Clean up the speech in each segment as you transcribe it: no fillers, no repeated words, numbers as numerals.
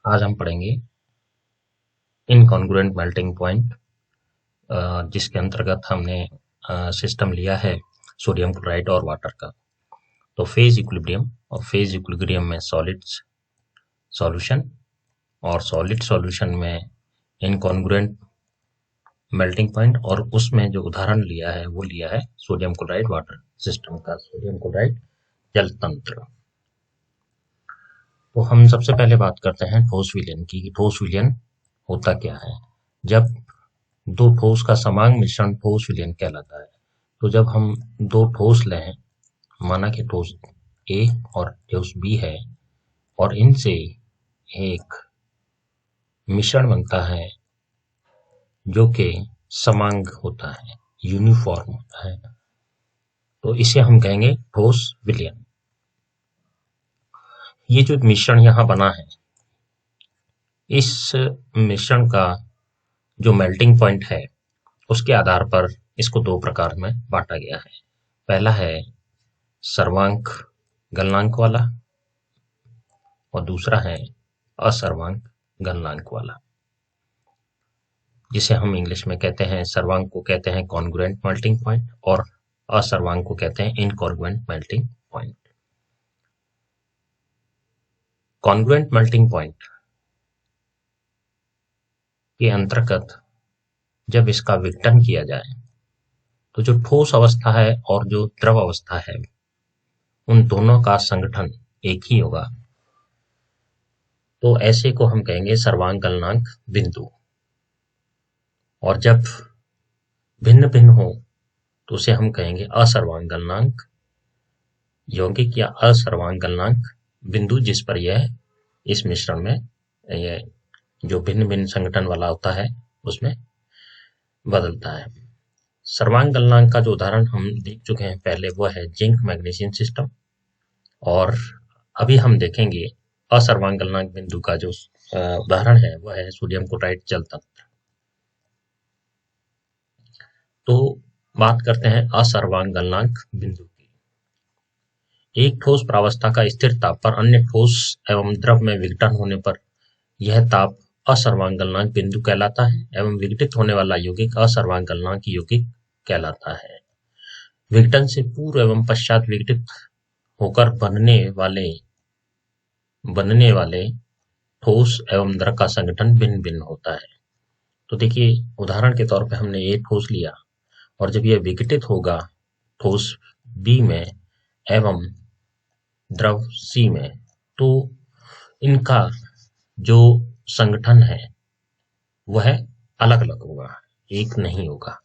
आज हम पढ़ेंगे इनकॉन्ग्रुएंट मेल्टिंग पॉइंट, जिसके अंतर्गत हमने सिस्टम लिया है सोडियम क्लोराइड और वाटर का। तो फेज इक्विलिब्रियम, और फेज इक्विलिब्रियम में सॉलिड सॉल्यूशन और सॉलिड सॉल्यूशन में इनकॉन्ग्रुएंट मेल्टिंग पॉइंट, और उसमें जो उदाहरण लिया है वो लिया है सोडियम क्लोराइड वाटर सिस्टम का, सोडियम क्लोराइड जल तंत्र। तो हम सबसे पहले बात करते हैं ठोस विलयन की। ठोस विलयन होता क्या है? जब दो ठोस का समान मिश्रण ठोस विलयन कहलाता है। तो जब हम दो ठोस लें, माना कि ठोस ए और ठोस बी है, और इनसे एक मिश्रण बनता है जो कि समांग होता है, यूनिफॉर्म होता है, तो इसे हम कहेंगे ठोस विलयन। ये जो मिश्रण यहाँ बना है, इस मिश्रण का जो मेल्टिंग पॉइंट है उसके आधार पर इसको दो प्रकार में बांटा गया है। पहला है सर्वांक गलनांक वाला, और दूसरा है असर्वांक गलनांक वाला, जिसे हम इंग्लिश में कहते हैं, सर्वांक को कहते हैं कॉन्ग्रुएंट मेल्टिंग पॉइंट और असर्वांक को कहते हैं incongruent melting point. Congruent melting point के अंतर्गत जब इसका विघटन किया जाए तो जो ठोस अवस्था है और जो द्रव अवस्था है उन दोनों का संगठन एक ही होगा। तो ऐसे को हम कहेंगे सर्वांक गलनांक बिंदु। और जब भिन्न भिन्न हो तो उसे हम कहेंगे असर्वांक गलनांक यौगिक या असर्वांक गलनांक बिंदु, जिस पर यह इस मिश्रण में यह जो भिन्न भिन्न संगठन वाला होता है उसमें बदलता है। सर्वांक गलनांक का जो उदाहरण हम देख चुके हैं पहले, वो है जिंक मैग्नीशियम सिस्टम, और अभी हम देखेंगे असर्वांक गलनांक बिंदु का जो उदाहरण है वह है सोडियम क्लोराइड जल तंत्र। तो बात करते हैं असर्वांक गलनांक बिंदु की। एक ठोस प्रावस्था का स्थिर ताप पर अन्य ठोस एवं द्रव में विघटन होने पर यह ताप असर्वांक गलनांक बिंदु कहलाता है, एवं विघटित होने वाला यौगिक असर्वांक गलनांक यौगिक कहलाता है। विघटन से पूर्व एवं पश्चात विघटित होकर बनने वाले ठोस एवं द्रव का संगठन भिन्न भिन्न होता है। तो देखिए, उदाहरण के तौर पे हमने ये ठोस लिया, और जब यह विघटित होगा ठोस बी में एवं द्रव सी में, तो इनका जो संगठन है वह अलग अलग होगा, एक नहीं होगा।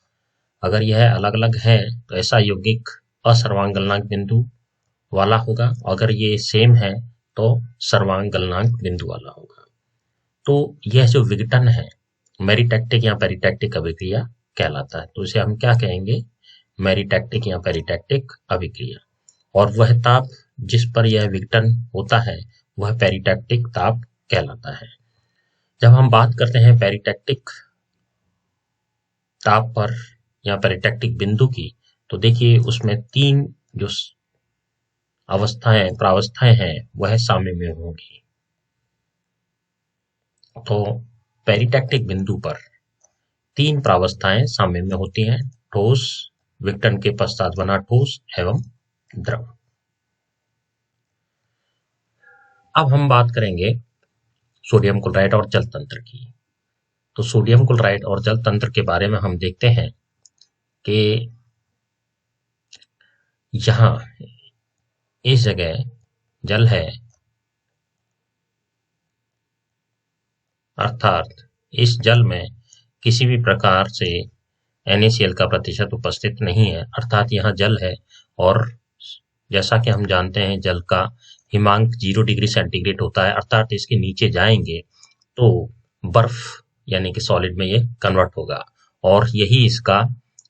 अगर यह अलग अलग है तो ऐसा यौगिक असर्वांक गलनांक बिंदु वाला होगा, अगर ये सेम है तो सर्वांक गलनांक बिंदु वाला होगा। तो यह जो विघटन है मेरिटैक्टिक या पेरिटैक्टिक अभिक्रिया कहलाता है। तो इसे हम क्या कहेंगे? मेरिटैक्टिक या पेरिटैक्टिक अभिक्रिया। और वह ताप जिस पर यह विघटन होता है वह पेरिटैक्टिक ताप कहलाता है। जब हम बात करते हैं पेरिटैक्टिक ताप पर या पेरिटैक्टिक बिंदु की, तो देखिए उसमें तीन जो प्रावस्थाएं हैं वह साम्य में होंगी। तो पेरिटैक्टिक बिंदु पर तीन प्रावस्थाएं साम्य में होती हैं: ठोस, विघटन के पश्चात बना ठोस एवं द्रव। अब हम बात करेंगे सोडियम क्लोराइड और जल तंत्र की। तो सोडियम क्लोराइड और जल तंत्र के बारे में हम देखते हैं कि यहाँ इस जगह जल है, अर्थात इस जल में किसी भी प्रकार से NaCl का प्रतिशत उपस्थित नहीं है, अर्थात यहाँ जल है। और जैसा कि हम जानते हैं जल का हिमांक 0 डिग्री सेंटीग्रेड होता है, अर्थात इसके नीचे जाएंगे तो बर्फ यानी कि सॉलिड में ये कन्वर्ट होगा, और यही इसका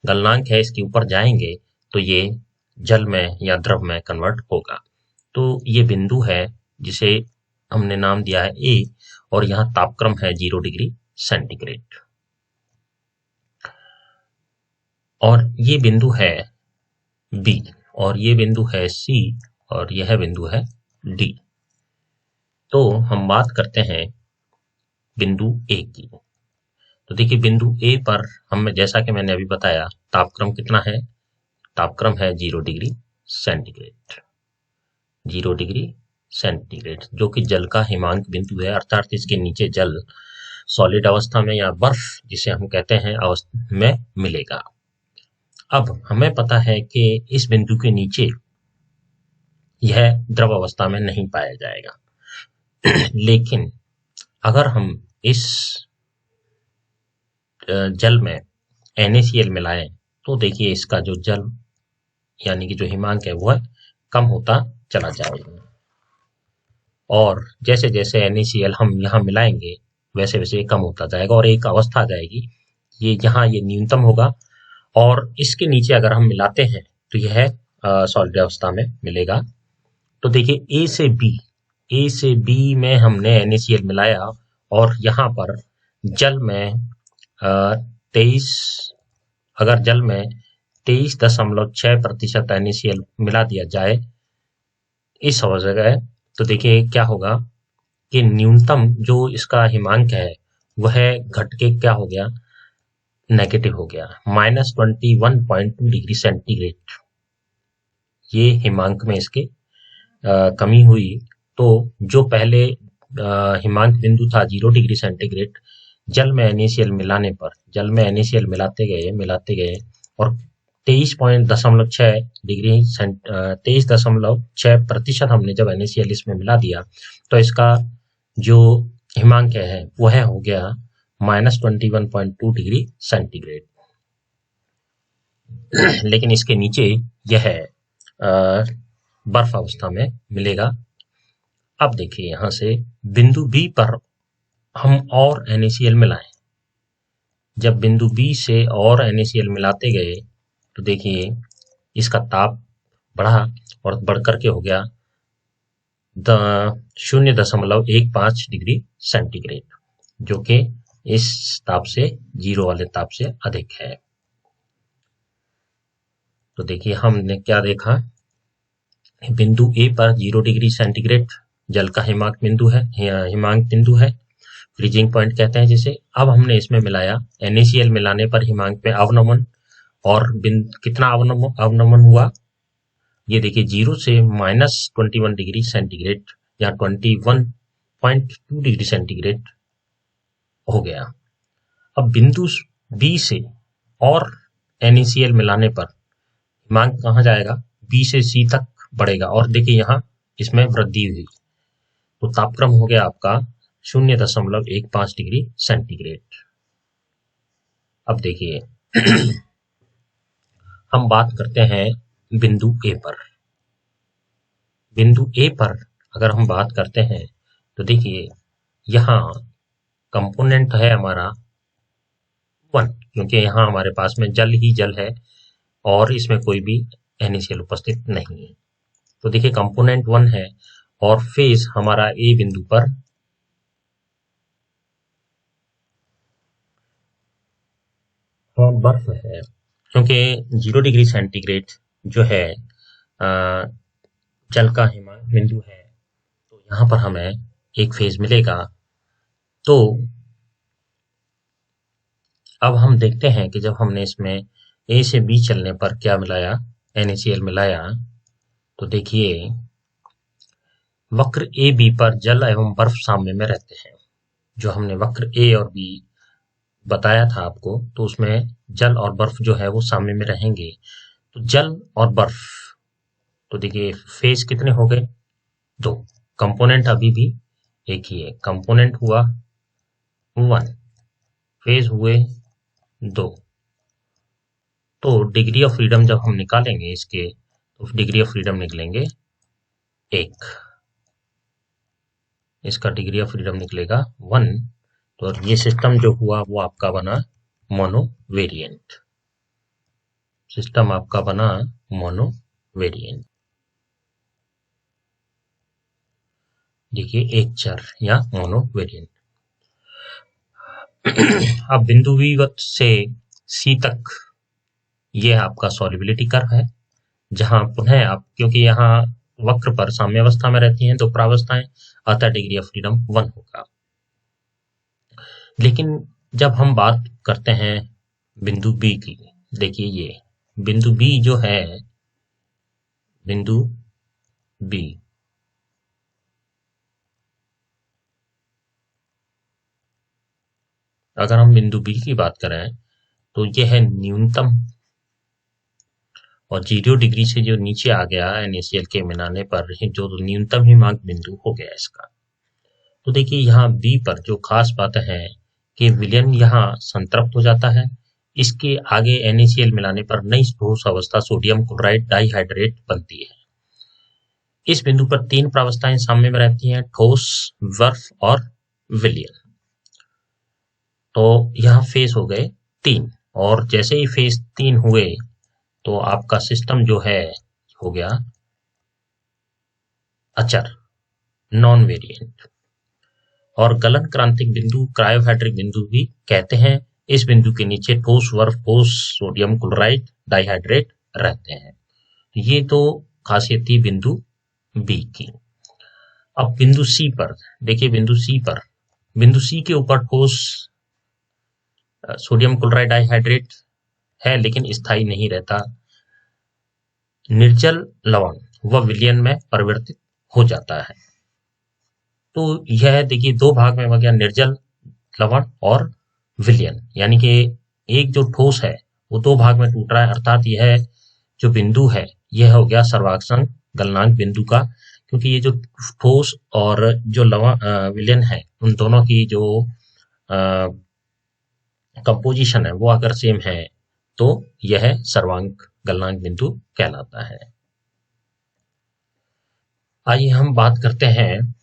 गलनांक है। इसके ऊपर जाएंगे तो ये जल में या द्रव में कन्वर्ट होगा। तो ये बिंदु है जिसे हमने नाम दिया है ए, और यहाँ तापक्रम है 0 डिग्री सेंटीग्रेड। और ये बिंदु है बी, और ये बिंदु है सी, और यह बिंदु है डी। तो हम बात करते हैं बिंदु ए की। तो देखिए बिंदु ए पर हमें, जैसा कि मैंने अभी बताया, तापक्रम कितना है? तापक्रम है 0 डिग्री सेंटीग्रेड। 0 डिग्री सेंटीग्रेड, जो कि जल का हिमांक बिंदु है, अर्थात इसके नीचे जल सॉलिड अवस्था में या बर्फ जिसे हम कहते हैं अवस्था में मिलेगा। अब हमें पता है कि इस बिंदु के नीचे यह द्रव अवस्था में नहीं पाया जाएगा। लेकिन अगर हम इस जल में NaCl मिलाएं तो देखिए इसका जो जल यानी कि जो हिमांक है वह कम होता चला जाएगा, और जैसे जैसे NaCl हम यहाँ मिलाएंगे वैसे वैसे ये कम होता जाएगा और एक अवस्था आ जाएगी, ये यहाँ ये न्यूनतम होगा, और इसके नीचे अगर हम मिलाते हैं तो यह सॉलिड अवस्था में मिलेगा। तो देखिए ए से बी में हमने NaCl मिलाया और यहाँ पर जल में 23 अगर जल में 23.6% NaCl मिला दिया जाए इस जगह, तो देखिए क्या होगा कि न्यूनतम जो इसका हिमांक है वह घट के क्या हो गया? नेगेटिव हो गया, -21.2 डिग्री सेंटीग्रेड। ये हिमांक में इसके कमी हुई। तो जो पहले हिमांक बिंदु था 0 डिग्री सेंटीग्रेड, जल में NaCl मिलाने पर, जल में NaCl मिलाते गए और 23.6 डिग्री 23.6% हमने जब NaCl इसमें मिला दिया तो इसका जो हिमांक है वह हो गया -21.2 डिग्री सेंटीग्रेड। लेकिन इसके नीचे यह बर्फ अवस्था में मिलेगा। अब देखिए यहाँ से बिंदु बी पर हम और NaCl मिलाएं। जब बिंदु बी से और NaCl मिलाते गए तो देखिए इसका ताप बढ़ा और बढ़कर के हो गया 0.15 डिग्री सेंटीग्रेड, जो कि इस ताप से, 0 वाले ताप से अधिक है। तो देखिए हमने क्या देखा, बिंदु ए पर 0 डिग्री सेंटीग्रेड जल का हिमांक बिंदु है, फ्रीजिंग पॉइंट कहते हैं जिसे। अब हमने इसमें मिलाया, NaCl मिलाने पर हिमांक में अवनमन, और कितना अवनमन हुआ? ये देखिए 0 से -21 डिग्री सेंटीग्रेड या 21.2 डिग्री सेंटीग्रेड हो गया। अब बिंदु बी से और NaCl मिलाने पर हिमांक कहाँ जाएगा? बी से सी तक बढ़ेगा, और देखिए यहाँ इसमें वृद्धि हुई, तो तापक्रम हो गया आपका 0.15 डिग्री सेंटीग्रेड। अब देखिए हम बात करते हैं बिंदु ए पर। बिंदु ए पर अगर हम बात करते हैं तो देखिए यहाँ कंपोनेंट है हमारा 1, क्योंकि यहाँ हमारे पास में जल ही जल है और इसमें कोई भी NaCl उपस्थित नहीं है। तो देखिए कंपोनेंट 1 है और फेज हमारा ए बिंदु पर बर्फ है, क्योंकि 0 डिग्री सेंटीग्रेड जो है जल का हिमांक बिंदु है, तो यहाँ पर हमें एक फेज मिलेगा। तो अब हम देखते हैं कि जब हमने इसमें ए से बी चलने पर क्या मिलाया, NaCl मिलाया, तो देखिए वक्र ए बी पर जल एवं बर्फ साम्य में रहते हैं। जो हमने वक्र ए और बी बताया था आपको, तो उसमें जल और बर्फ जो है वो साम्य में रहेंगे। तो जल और बर्फ, तो देखिए फेज कितने हो गए? 2। कंपोनेंट अभी भी एक ही है, कंपोनेंट हुआ 1, फेज हुए 2। तो डिग्री ऑफ फ्रीडम जब हम निकालेंगे इसके, तो डिग्री ऑफ फ्रीडम निकलेंगे 1, इसका डिग्री ऑफ फ्रीडम निकलेगा 1। तो ये सिस्टम जो हुआ वो आपका बना मोनोवेरिएंट, सिस्टम आपका बना मोनोवेरिएंट। देखिए एक चर या मोनोवेरिएंट। अब बिंदु बी से सी तक ये आपका सॉल्युबिलिटी कर्व है, जहां पुनः आप, क्योंकि यहाँ वक्र पर साम्यावस्था में रहती हैं तो प्रावस्थाएं, अतः डिग्री ऑफ फ्रीडम 1 होगा। लेकिन जब हम बात करते हैं बिंदु बी की, देखिए ये बिंदु बी जो है, बिंदु बी, अगर हम बिंदु बी की बात करें तो यह है न्यूनतम, और 0 डिग्री से जो नीचे आ गया NaCl के मिलाने पर जो न्यूनतम हिमांक बिंदु हो गया इसका। तो देखिए यहाँ बी पर जो खास बात है कि विलयन यहाँ संतृप्त हो जाता है, इसके आगे NaCl मिलाने पर नई ठोस अवस्था सोडियम क्लोराइड डाइहाइड्रेट बनती है। इस बिंदु पर 3 प्रावस्थाएं साम्य में रहती हैं, ठोस, बर्फ और विलयन। तो यहाँ फेज हो गए 3, और जैसे ही फेज 3 हुए तो आपका सिस्टम जो है हो गया अचर, नॉन वेरिएंट। और गलन क्रांतिक बिंदु, क्रायोहाइड्रिक बिंदु भी कहते हैं। इस बिंदु के नीचे ठोस, बर्फ, ठोस सोडियम क्लोराइड डाइहाइड्रेट रहते हैं। ये तो खासियत थी बिंदु बी की। अब बिंदु सी पर देखिए, बिंदु सी के ऊपर ठोस सोडियम क्लोराइड डाइहाइड्रेट है, लेकिन स्थायी नहीं रहता, निर्जल लवण व विलयन में परिवर्तित हो जाता है। तो यह देखिए 2 भाग में हो गया, निर्जल लवण और विलयन, यानी कि एक जो ठोस है वो 2 भाग में टूट रहा है, अर्थात यह जो बिंदु है यह हो गया सर्वाक्रांत गलनांक बिंदु का, क्योंकि ये जो ठोस और जो विलयन है उन दोनों की जो कंपोजिशन है वो अगर सेम है तो यह सर्वांक गलनांक बिंदु कहलाता है। आइए हम बात करते हैं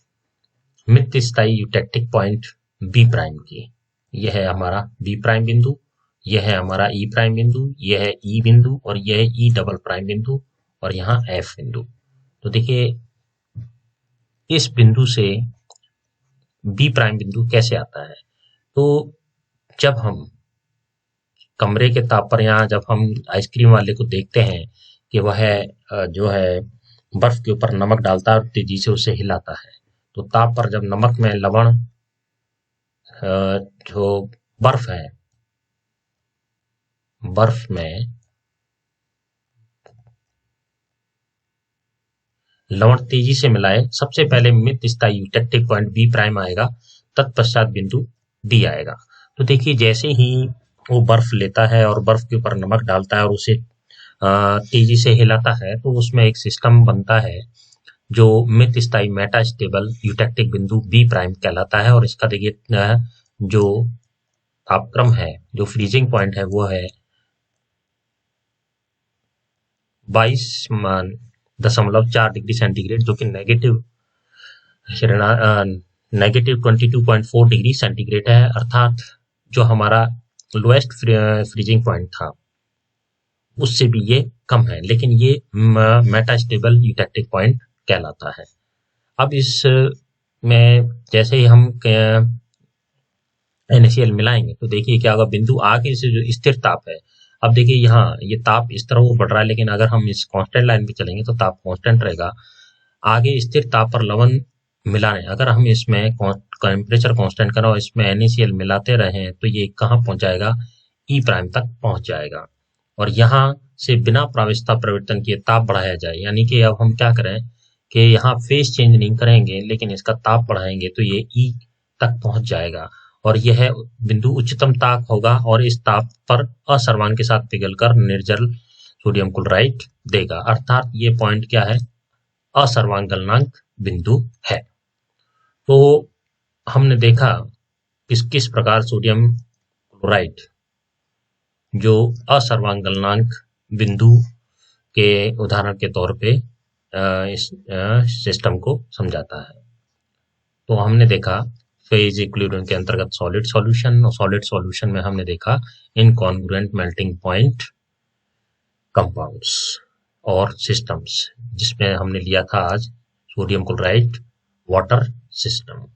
मित स्थायी यूटेक्टिक पॉइंट बी प्राइम की। यह है हमारा बी प्राइम बिंदु, यह है हमारा ई प्राइम बिंदु, यह है ई बिंदु, और यह है ई डबल प्राइम बिंदु, और यहाँ एफ बिंदु। तो देखिए इस बिंदु से बी प्राइम बिंदु कैसे आता है। तो जब हम कमरे के ताप पर, यहाँ जब हम आइसक्रीम वाले को देखते हैं कि वह जो है बर्फ के ऊपर नमक डालता है और तेजी से उसे हिलाता है, तो ताप पर जब नमक में लवण जो बर्फ है, बर्फ में लवण तेजी से मिलाए, सबसे पहले मित स्थायी यूटेक्टिक पॉइंट बी प्राइम आएगा, तत्पश्चात बिंदु डी आएगा। तो देखिए जैसे ही वो बर्फ लेता है और बर्फ के ऊपर नमक डालता है और उसे तेजी से हिलाता है, तो उसमें एक सिस्टम बनता है जो मित स्थायी मेटा स्टेबल यूटेक्टिक बिंदु बी प्राइम कहलाता है। और इसका देखिए जो तापक्रम है, जो फ्रीजिंग पॉइंट है वो है 22.4 डिग्री सेंटीग्रेड, जो कि नेगेटिव 22.4 डिग्री सेंटीग्रेड है, अर्थात जो हमारा लोएस्ट फ्रीजिंग पॉइंट था उससे भी ये कम है, लेकिन ये मेटा स्टेबल यूटेक्टिक पॉइंट कहलाता है। अब इस में जैसे ही हम NaCl मिलाएंगे तो देखिए क्या होगा, बिंदु आगे से जो स्थिर ताप है, अब देखिए यहाँ ये ताप इस तरह वो बढ़ रहा है, लेकिन अगर हम इस कांस्टेंट लाइन पे चलेंगे तो ताप कांस्टेंट रहेगा। आगे स्थिर ताप पर लवण मिलाने, अगर हम इसमें टेम्परेचर कांस्टेंट करें और इसमें NaCl मिलाते रहें तो ये कहाँ पहुंच जाएगा, ई प्राइम तक पहुंच जाएगा। और यहाँ से बिना प्रावस्था परिवर्तन किए ताप बढ़ाया जाए, यानी कि अब हम क्या करें कि यहाँ फेज चेंज नहीं करेंगे, लेकिन इसका ताप बढ़ाएंगे तो ये ई तक पहुंच जाएगा, और यह बिंदु उच्चतम ताप होगा, और इस ताप पर असर्वांक के साथ पिघलकर निर्जल सोडियम क्लोराइड देगा, अर्थात ये पॉइंट क्या है, असर्वांक गलनांक बिंदु है। तो हमने देखा किस किस प्रकार सोडियम क्लोराइड जो असर्वांक गलनांक बिंदु के उदाहरण के तौर पे इस सिस्टम को समझाता है। तो हमने देखा फेज इक्विलिब्रियम के अंतर्गत सॉलिड सॉल्यूशन, और सॉलिड सॉल्यूशन में हमने देखा इनकॉन्ग्रुएंट मेल्टिंग पॉइंट कंपाउंड्स और सिस्टम्स, जिसमें हमने लिया था आज सोडियम क्लोराइड वाटर सिस्टम।